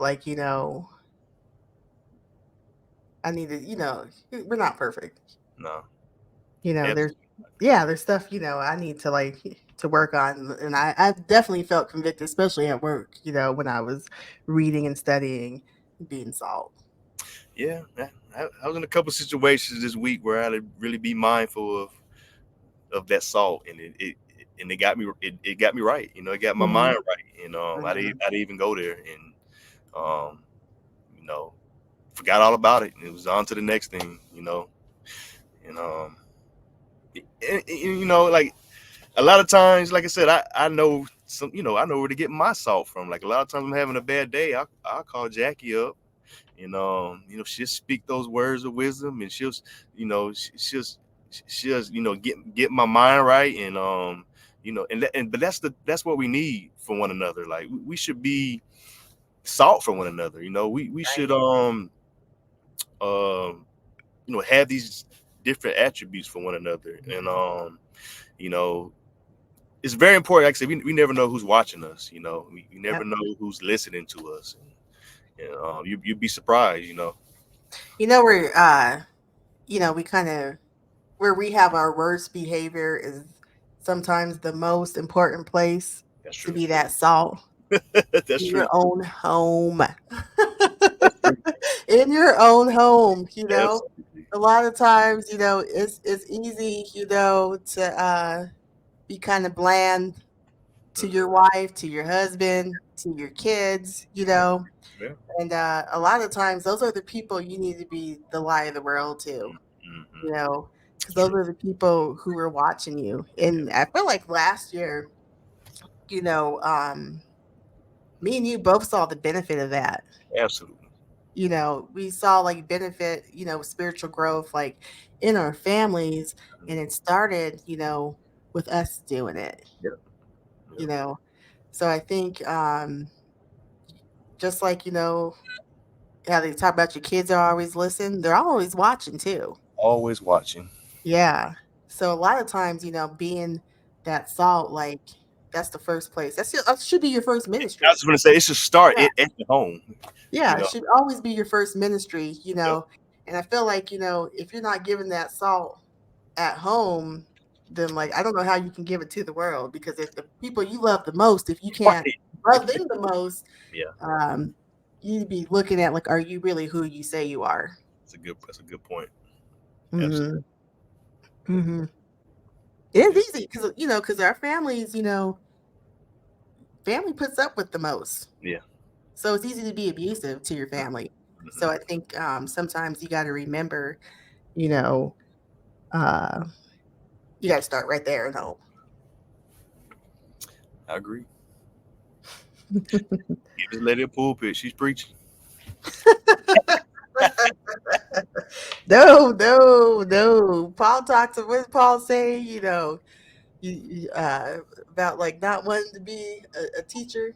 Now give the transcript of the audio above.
like, I need to, we're not perfect. No, There's absolutely. yeah, there's stuff, I need to like to work on. And I've definitely felt convicted, especially at work, when I was reading and studying being salt. Yeah, I was in a couple situations this week where I had to really be mindful of that salt, and it got me it got me right. It got my Hmm. mind right, and Hmm. I didn't even go there, and um, you know, forgot all about it, and it was on to the next thing, and like a lot of times, like I said, I know some, I know where to get my salt from. Like a lot of times, I'm having a bad day, I'll call Jackie up, and she'll speak those words of wisdom, and you know, sh- she'll she'll get my mind right, and but that's what we need for one another. Like we should be salt for one another. We should Right. um have these different attributes for one another, and you know it's very important. Like I said, we never know who's watching us. We never Yep. know who's listening to us. You'd be surprised. Where we kind of where we have our worst behavior is sometimes the most important place That's to true. be that salt. That's In true. your own home. That's true. In your own home, Absolutely. a lot of times, it's easy, to be kind of bland to your Hmm. wife, to your husband, to your kids, Yeah. and a lot of times those are the people you need to be the light of the world to, Hmm. you know, because That's those true. are the people who are watching you. Yeah. And I feel like last year, you know, um, me and you both saw the benefit of that. Absolutely. We saw like benefit, spiritual growth like in our families, and it started, with us doing it, Yeah. you Yeah. know. So I think just like, how they talk about your kids are always listening, they're always watching too. Always watching. Yeah. So a lot of times, being that salt, like that's the first place. That should be your first I ministry. was going to say it should start Yeah. at the home. You Yeah, it know. should always be your first ministry, Yep. And I feel like, if you're not giving that salt at home, then like I don't know how you can give it to the world, because if the people you love the most, if you can't Right. love them the most, Yeah. um, you'd be looking at like, are you really who you say you are? That's a good point. Absolutely. Hmm. Hmm. It's Yeah. easy because our families, family puts up with the most. Yeah. So it's easy to be abusive to your family. So I Hmm. think sometimes you got to remember, you know, uh, you got to start right there at home. I agree. Give this lady a pulpit. She's preaching. No, no, no. Paul talks. What did Paul say? About like not wanting to be a teacher.